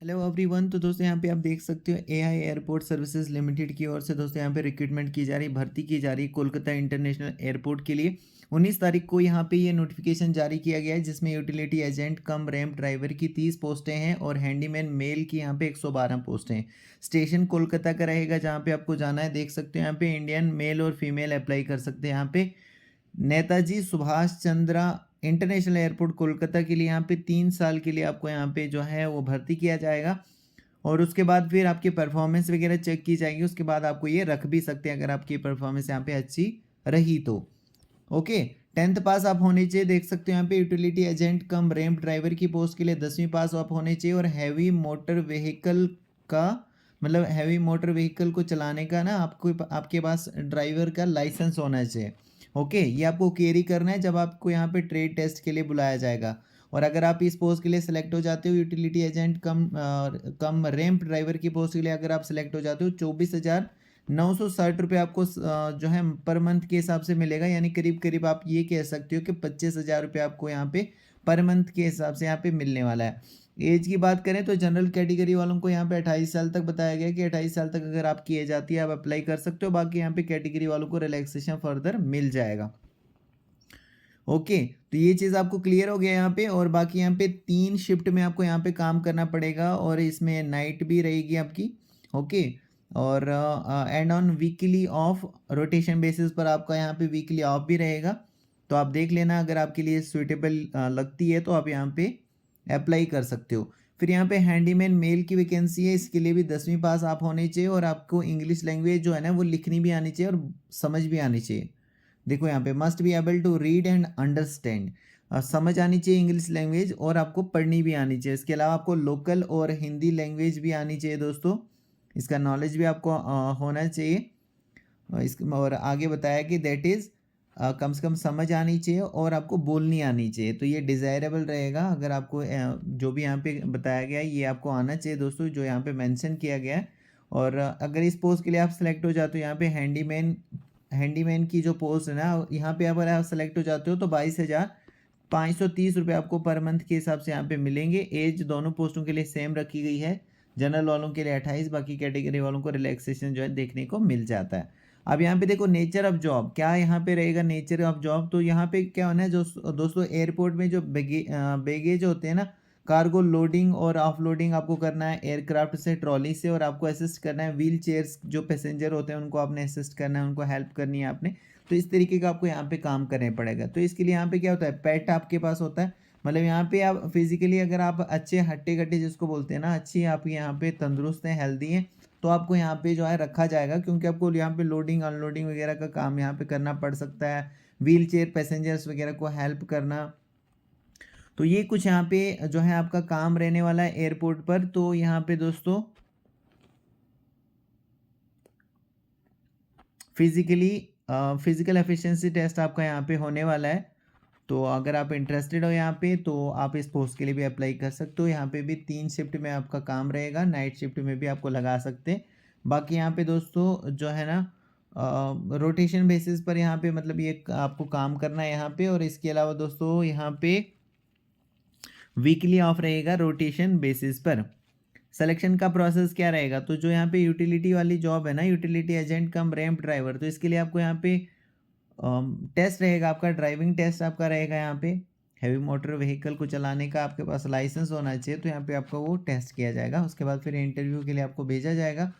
Hello everyone. तो दोस्तों यहाँ पे आप देख सकते हो एआई एयरपोर्ट सर्विसेज लिमिटेड की ओर से दोस्तों यहाँ पे रिक्रूटमेंट की जा रही, भर्ती की जा रही कोलकाता इंटरनेशनल एयरपोर्ट के लिए 19 तारीख को यहाँ पे ये नोटिफिकेशन जारी किया गया है, जिसमें यूटिलिटी एजेंट कम रैंप ड्राइवर की 30 पोस्टें हैं और हैंडीमैन मेल की यहाँ पे 112 पोस्टें हैं। स्टेशन कोलकाता का रहेगा जहाँ पे आपको जाना है। देख सकते हो यहाँ पे इंडियन मेल और फीमेल अप्लाई कर सकते हैं। यहाँ पे नेताजी सुभाष चंद्रा इंटरनेशनल एयरपोर्ट कोलकाता के लिए यहाँ पे 3 साल के लिए आपको यहाँ पे जो है वो भर्ती किया जाएगा और उसके बाद फिर आपकी परफॉर्मेंस वगैरह चेक की जाएगी। उसके बाद आपको ये रख भी सकते हैं अगर आपकी परफॉर्मेंस यहाँ पे अच्छी रही तो। ओके, 10th पास आप होने चाहिए। देख सकते हो यहाँ पे यूटिलिटी एजेंट कम रैंप ड्राइवर की पोस्ट के लिए 10वीं पास आप होने चाहिए और हैवी मोटर व्हीकल का मतलब हैवी मोटर व्हीकल को चलाने का ना आपको आपके पास ड्राइवर का लाइसेंस होना चाहिए। ओके, ये आपको कैरी करना है जब आपको यहाँ पे ट्रेड टेस्ट के लिए बुलाया जाएगा। और अगर आप इस पोस्ट के लिए सिलेक्ट हो जाते हो यूटिलिटी एजेंट कम रैंप ड्राइवर की पोस्ट के लिए अगर आप सिलेक्ट हो जाते हो 24,960 रुपये आपको जो है पर मंथ के हिसाब से मिलेगा। यानी करीब करीब आप ये कह सकते हो कि 25,000 रुपये आपको यहाँ पे पर मंथ के हिसाब से यहाँ पे मिलने वाला है। एज की बात करें तो जनरल कैटेगरी वालों को यहाँ पे 28 साल तक बताया गया कि 28 साल तक अगर आपकी एज आती है आप अप्लाई कर सकते हो। बाकी यहाँ पे कैटेगरी वालों को रिलैक्सेशन फर्दर मिल जाएगा। ओके, तो ये चीज़ आपको क्लियर हो गया यहाँ पे। और बाकी यहाँ पे 3 शिफ्ट में आपको यहाँ पे काम करना पड़ेगा और इसमें नाइट भी रहेगी आपकी। ओके, और and on weekly off rotation basis पर आपका यहाँ पे वीकली ऑफ भी रहेगा। तो आप देख लेना अगर आपके लिए सुइटेबल लगती है तो आप यहाँ पे अप्लाई कर सकते हो। फिर यहाँ पे हैंडीमैन मेल की वैकेंसी है, इसके लिए भी 10वीं पास आप होने चाहिए और आपको इंग्लिश लैंग्वेज जो है ना वो लिखनी भी आनी चाहिए और समझ भी आनी चाहिए। देखो यहाँ पे must be able to read and understand, समझ आनी चाहिए इंग्लिश लैंग्वेज और आपको पढ़नी भी आनी चाहिए। इसके अलावा आपको लोकल और हिंदी लैंग्वेज भी आनी चाहिए दोस्तों, इसका नॉलेज भी आपको होना चाहिए। इस और आगे बताया कि दैट इज़ कम से कम समझ आनी चाहिए और आपको बोलनी आनी चाहिए। तो ये डिज़ायरेबल रहेगा अगर आपको जो भी यहाँ पे बताया गया है ये आपको आना चाहिए दोस्तों, जो यहाँ पे मेंशन किया गया है। और अगर इस पोस्ट के लिए आप सेलेक्ट हो जाते हो यहाँ पे हैंडीमैन की जो पोस्ट है ना यहाँ पे अगर आप सेलेक्ट हो जाते हो तो 22,530 रुपये आपको पर मंथ के हिसाब से यहाँ पे मिलेंगे। एज दोनों पोस्टों के लिए सेम रखी गई है, जनरल वालों के लिए 28, बाकी कैटेगरी वालों को रिलैक्सेशन जो है देखने को मिल जाता है। अब यहाँ पे देखो नेचर ऑफ जॉब क्या यहाँ पे रहेगा। नेचर ऑफ जॉब तो यहाँ पे क्या होना है जो दोस्तों एयरपोर्ट में जो बैगेज होते हैं ना, कार्गो लोडिंग और ऑफलोडिंग आपको करना है एयरक्राफ्ट से ट्रॉली से, और आपको असिस्ट करना है व्हील चेयर्स जो पैसेंजर होते हैं उनको आपने असिस्ट करना है, उनको हेल्प करनी है आपने। तो इस तरीके का आपको यहाँ पे काम करना पड़ेगा। तो इसके लिए यहाँ पे क्या होता है, पेट आपके पास होता है। मतलब यहाँ पे आप फिजिकली अगर आप अच्छे हट्टे कट्टे जिसको बोलते हैं ना, अच्छी आप यहाँ पे तंदुरुस्त हैं, हेल्दी हैं, तो आपको यहाँ पे जो है रखा जाएगा, क्योंकि आपको यहाँ पे लोडिंग अनलोडिंग वगैरह का काम यहाँ पे करना पड़ सकता है, व्हील चेयर पैसेंजर्स वगैरह को हेल्प करना। तो ये कुछ यहाँ पे जो है आपका काम रहने वाला है एयरपोर्ट पर। तो यहाँ पे दोस्तों फिजिकल एफिशिएंसी टेस्ट आपका यहाँ पे होने वाला है। तो अगर आप इंटरेस्टेड हो यहाँ पे तो आप इस पोस्ट के लिए भी अप्लाई कर सकते हो। यहाँ पे भी 3 शिफ्ट में आपका काम रहेगा, नाइट शिफ्ट में भी आपको लगा सकते हैं। बाकी यहाँ पे दोस्तों जो है ना रोटेशन बेसिस पर यहाँ पे मतलब ये आपको काम करना है यहाँ पे। और इसके अलावा दोस्तों यहाँ पे वीकली ऑफ रहेगा रोटेशन बेसिस पर। सिलेक्शन का प्रोसेस क्या रहेगा, तो जो यहाँ पे यूटिलिटी वाली जॉब है ना, यूटिलिटी एजेंट कम रैंप ड्राइवर, तो इसके लिए आपको यहाँ पे टेस्ट रहेगा, आपका ड्राइविंग टेस्ट आपका रहेगा। यहाँ पे हैवी मोटर व्हीकल को चलाने का आपके पास लाइसेंस होना चाहिए, तो यहाँ पे आपका वो टेस्ट किया जाएगा। उसके बाद फिर इंटरव्यू के लिए आपको भेजा जाएगा।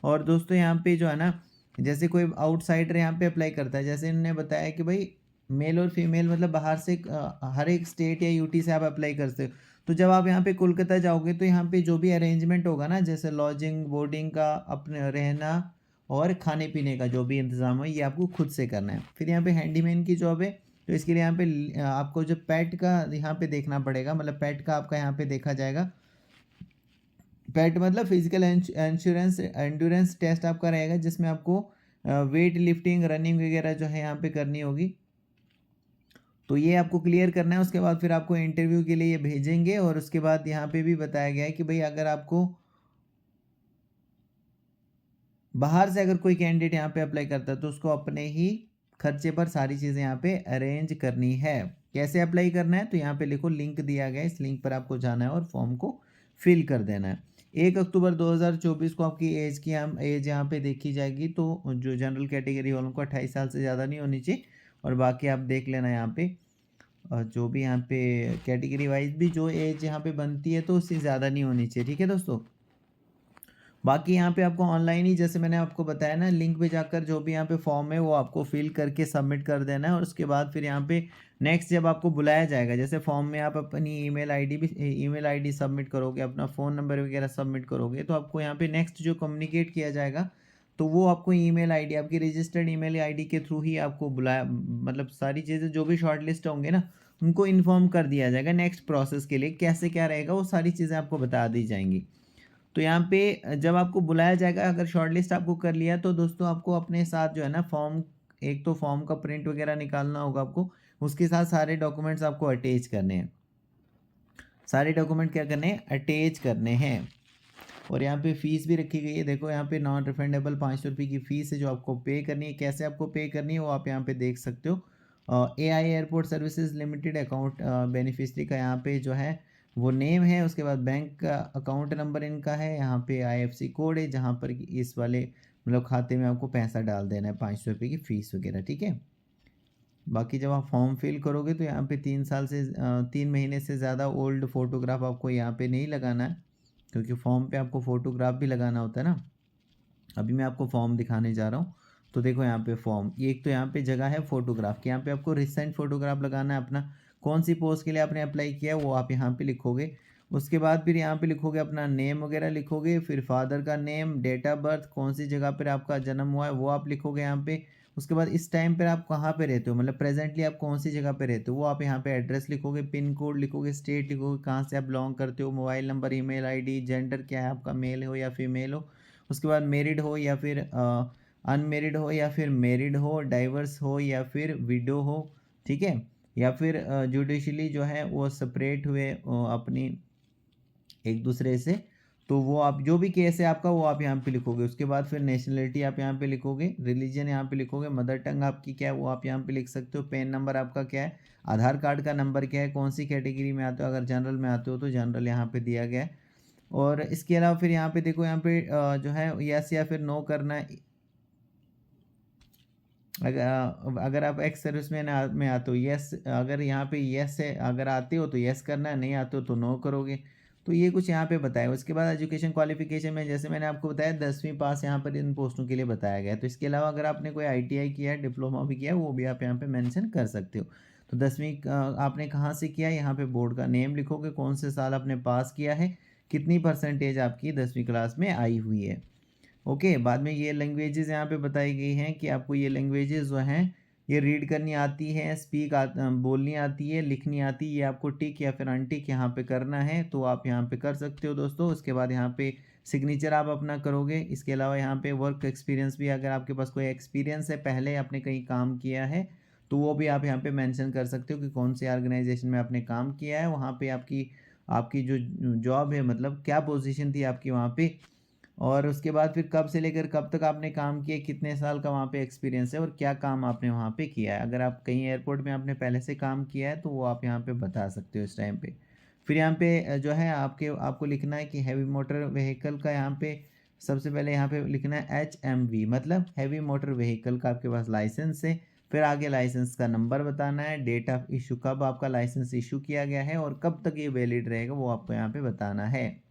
और दोस्तों यहाँ पे जो है ना, जैसे कोई आउटसाइडर यहाँ पे अप्लाई करता है, जैसे इन्होंने बताया कि भाई मेल और फीमेल मतलब बाहर से हर एक स्टेट या यूटी से आप अप्लाई कर सकते हो। तो जब आप यहाँ पे कोलकाता जाओगे तो यहाँ पे जो भी अरेंजमेंट होगा ना, जैसे लॉजिंग बोर्डिंग का अपने रहना और खाने पीने का जो भी इंतज़ाम है ये आपको खुद से करना है। फिर यहाँ पे हैंडीमैन की जॉब है, तो इसके लिए यहाँ पे आपको जो पेट का यहाँ पे देखना पड़ेगा, मतलब पेट का आपका यहाँ पे देखा जाएगा। पेट मतलब फिजिकल एंड्योरेंस टेस्ट आपका रहेगा, जिसमें आपको वेट लिफ्टिंग रनिंग वगैरह जो है यहाँ पे करनी होगी। तो ये आपको क्लियर करना है। उसके बाद फिर आपको इंटरव्यू के लिए ये भेजेंगे। और उसके बाद यहाँ पे भी बताया गया है कि भाई अगर आपको बाहर से अगर कोई कैंडिडेट यहाँ पे अप्लाई करता है तो उसको अपने ही खर्चे पर सारी चीज़ें यहाँ पे अरेंज करनी है। कैसे अप्लाई करना है, तो यहाँ पे लिखो लिंक दिया गया है, इस लिंक पर आपको जाना है और फॉर्म को फिल कर देना है। 1 अक्टूबर 2024 को आपकी एज की हम एज यहाँ पे देखी जाएगी। तो जो जनरल कैटेगरी वालों को 28 साल से ज़्यादा नहीं होनी चाहिए, और बाकी आप देख लेना यहाँ पे जो भी यहाँ पे कैटेगरी वाइज भी जो एज यहाँ पे बनती है तो उससे ज़्यादा नहीं होनी चाहिए। ठीक है दोस्तों। बाकी यहाँ पे आपको ऑनलाइन ही, जैसे मैंने आपको बताया ना, लिंक पे जाकर जो भी यहाँ पे फॉर्म है वो आपको फिल करके सबमिट कर देना है, और उसके बाद फिर यहाँ पे नेक्स्ट जब आपको बुलाया जाएगा, जैसे फॉर्म में आप अपनी ईमेल आईडी सबमिट करोगे, अपना फ़ोन नंबर वगैरह सबमिट करोगे, तो आपको यहाँ पे नेक्स्ट जो कम्युनिकेट किया जाएगा, तो वो आपको ईमेल आईडी, आपकी रजिस्टर्ड ईमेल आईडी के थ्रू ही आपको बुलाया, मतलब सारी चीज़ें जो भी शॉर्ट लिस्ट होंगे ना, उनको इन्फॉर्म कर दिया जाएगा नेक्स्ट प्रोसेस के लिए कैसे क्या रहेगा, वो सारी चीज़ें आपको बता दी जाएंगी। तो यहाँ पे जब आपको बुलाया जाएगा, अगर शॉर्टलिस्ट आपको कर लिया, तो दोस्तों आपको अपने साथ जो है ना फॉर्म, एक तो फॉर्म का प्रिंट वगैरह निकालना होगा आपको, उसके साथ सारे डॉक्यूमेंट्स आपको अटैच करने हैं। सारे डॉक्यूमेंट क्या करने हैं, अटैच करने हैं। और यहाँ पे फ़ीस भी रखी गई है, देखो यहाँ पे नॉन रिफंडेबल 500 रुपये की फ़ीस है जो आपको पे करनी है। कैसे आपको पे करनी है वो आप यहाँ पे देख सकते हो। AI airport services limited account beneficiary का यहाँ पे जो है वो नेम है, उसके बाद बैंक का अकाउंट नंबर इनका है, यहाँ पे आईएफएससी कोड है, जहाँ पर कि इस वाले मतलब खाते में आपको पैसा डाल देना है, 500 रुपये की फ़ीस वगैरह। ठीक है। बाकी जब आप फॉर्म फिल करोगे तो यहाँ पे 3 महीने से ज़्यादा ओल्ड फोटोग्राफ आपको यहाँ पे नहीं लगाना है, क्योंकि फॉर्म पे आपको फ़ोटोग्राफ भी लगाना होता है ना। अभी मैं आपको फॉर्म दिखाने जा रहा हूँ। तो देखो यहाँ पे फॉर्म, ये एक तो यहाँ पे जगह है फ़ोटोग्राफ की, यहाँ पे आपको रिसेंट फ़ोटोग्राफ लगाना है अपना, कौन सी पोस्ट के लिए आपने अप्लाई किया है वो आप यहाँ पे लिखोगे। उसके बाद फिर यहाँ पे लिखोगे अपना नेम वगैरह लिखोगे, फिर फादर का नेम, डेट ऑफ बर्थ, कौन सी जगह पर आपका जन्म हुआ है वो आप लिखोगे यहाँ पे। उसके बाद इस टाइम पर आप कहाँ पे रहते हो, मतलब प्रेजेंटली आप कौन सी जगह पे रहते हो वो आप यहाँ पे एड्रेस लिखोगे, पिन कोड लिखोगे, स्टेट लिखोगे, कहाँ से आप बिलोंग करते हो, mobile number, email ID, gender क्या है आपका, मेल हो या फीमेल हो। उसके बाद मैरिड हो या फिर अनमेरिड हो या फिर मैरिड हो, डाइवर्स हो या फिर विडो हो। ठीक है। या फिर जुडिशली जो है वो सेपरेट हुए अपनी एक दूसरे से, तो वो आप जो भी केस है आपका वो आप यहाँ पे लिखोगे। उसके बाद फिर नेशनलिटी आप यहाँ पे लिखोगे, रिलीजन यहाँ पे लिखोगे, मदर टंग आपकी क्या है वो आप यहाँ पे लिख सकते हो, पैन नंबर आपका क्या है, आधार कार्ड का नंबर क्या है, कौन सी कैटेगरी में आते हो, अगर जनरल में आते हो तो जनरल यहाँ पे दिया गया है। और इसके अलावा फिर यहाँ पे देखो, यहाँ पे जो है यस या फिर नो करना है। अगर आप एक्स सर्विसमैन में आते हो, यस, अगर यहाँ पे यस है, अगर आते हो तो यस करना है, नहीं आते हो तो नो करोगे। तो ये कुछ यहाँ पे बताया। उसके बाद एजुकेशन क्वालिफिकेशन में जैसे मैंने आपको बताया 10वीं पास यहाँ पर इन पोस्टों के लिए बताया गया है। तो इसके अलावा अगर आपने कोई आईटीआई किया है, डिप्लोमा भी किया है, वो भी आप यहाँ पे मेंशन कर सकते हो। तो 10वीं आपने कहाँ से किया है, यहाँ पे बोर्ड का नेम लिखोगे, कौन से साल आपने पास किया है, कितनी परसेंटेज आपकी 10वीं क्लास में आई हुई है। ओके। बाद में ये लैंग्वेजेस यहाँ पे बताई गई हैं कि आपको ये लैंग्वेजेस जो हैं ये रीड करनी आती है, बोलनी आती है, लिखनी आती है, ये आपको टिक या फिर अनटिक यहाँ पे करना है, तो आप यहाँ पे कर सकते हो दोस्तों। उसके बाद यहाँ पे सिग्नेचर आप अपना करोगे। इसके अलावा यहाँ पे वर्क एक्सपीरियंस भी, अगर आपके पास कोई एक्सपीरियंस है, पहले आपने कहीं काम किया है, तो वो भी आप यहाँ पे मेंशन कर सकते हो कि कौन से ऑर्गेनाइजेशन में आपने काम किया है, वहाँ पे आपकी आपकी जो जॉब है, मतलब क्या पोजीशन थी आपकी वहाँ पे, और उसके बाद फिर कब से लेकर कब तक आपने काम किया, कितने साल का वहाँ पे एक्सपीरियंस है और क्या काम आपने वहाँ पे किया है। अगर आप कहीं एयरपोर्ट में आपने पहले से काम किया है तो वो आप यहाँ पे बता सकते हो इस टाइम पे। फिर यहाँ पे जो है आपको लिखना है कि हैवी मोटर व्हीकल का, यहाँ पे सबसे पहले यहाँ पे लिखना है HMV, मतलब हैवी मोटर व्हीकल का आपके पास लाइसेंस है। फिर आगे लाइसेंस का नंबर बताना है, डेट ऑफ इशू, कब आपका लाइसेंस इशू किया गया है और कब तक ये वैलिड रहेगा वो आपको यहाँ पे बताना है।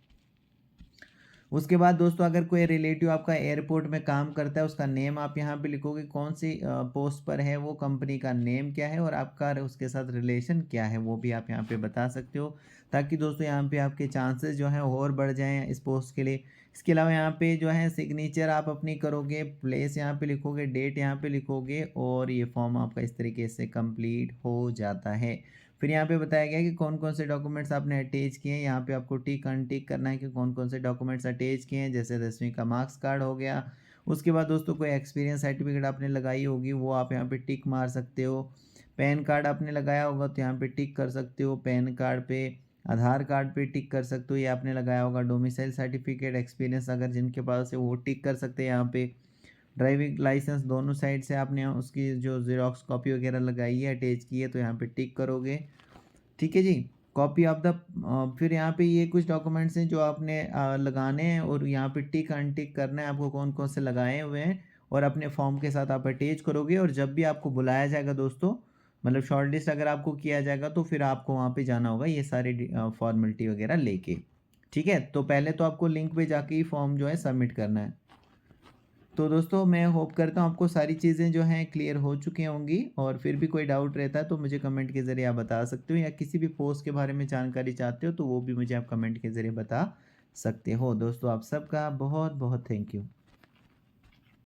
उसके बाद दोस्तों अगर कोई रिलेटिव आपका एयरपोर्ट में काम करता है, उसका नेम आप यहाँ पे लिखोगे, कौन सी पोस्ट पर है वो, कंपनी का नेम क्या है और आपका उसके साथ रिलेशन क्या है वो भी आप यहाँ पे बता सकते हो, ताकि दोस्तों यहाँ पे आपके चांसेस जो हैं और बढ़ जाएं इस पोस्ट के लिए। इसके अलावा यहाँ पे जो है सिग्नेचर आप अपनी करोगे, प्लेस यहाँ पे लिखोगे, डेट यहाँ पे लिखोगे, और ये फॉर्म आपका इस तरीके से कंप्लीट हो जाता है। फिर यहाँ पे बताया गया कि कौन कौन से डॉक्यूमेंट्स आपने अटैच किए हैं, यहाँ पे आपको टिक अनटिक करना है कि कौन कौन से डॉक्यूमेंट्स अटैच किए हैं, जैसे 10वीं का मार्क्स कार्ड हो गया। उसके बाद दोस्तों कोई एक्सपीरियंस सर्टिफिकेट आपने लगाई होगी वो आप यहाँ पे टिक मार सकते हो। पैन कार्ड आपने लगाया होगा तो यहाँ पे टिक कर सकते हो पैन कार्ड पे। आधार कार्ड पे टिक कर सकते हो, ये आपने लगाया होगा। डोमिसाइल सर्टिफिकेट, एक्सपीरियंस अगर जिनके पास है वो टिक कर सकते हैं यहाँ पे। ड्राइविंग लाइसेंस दोनों साइड से आपने उसकी जो ज़ेरॉक्स कॉपी वगैरह लगाई है, अटैच की है, तो यहाँ पे टिक करोगे। ठीक है जी। कॉपी ऑफ द फिर यहाँ पे ये कुछ डॉक्यूमेंट्स हैं जो आपने लगाने हैं और यहाँ पे टिक अनटिक करना है आपको कौन-कौन से लगाए हुए हैं और अपने फॉर्म के साथ आप अटैच करोगे और जब भी आपको बुलाया जाएगा दोस्तों, मतलब शॉर्टलिस्ट अगर आपको किया जाएगा तो फिर आपको वहाँ पे जाना होगा ये सारे फॉर्मेलिटी वगैरह लेके। ठीक है? तो पहले तो आपको लिंक पे जाके ही फॉर्म जो है सबमिट करना है। तो दोस्तों मैं होप करता हूँ आपको सारी चीज़ें जो हैं क्लियर हो चुकी होंगी और फिर भी कोई डाउट रहता है तो मुझे कमेंट के ज़रिए आप बता सकते हो या किसी भी पोस्ट के बारे में जानकारी चाहते हो तो वो भी मुझे आप कमेंट के ज़रिए बता सकते हो। दोस्तों आप सबका बहुत-बहुत थैंक यू।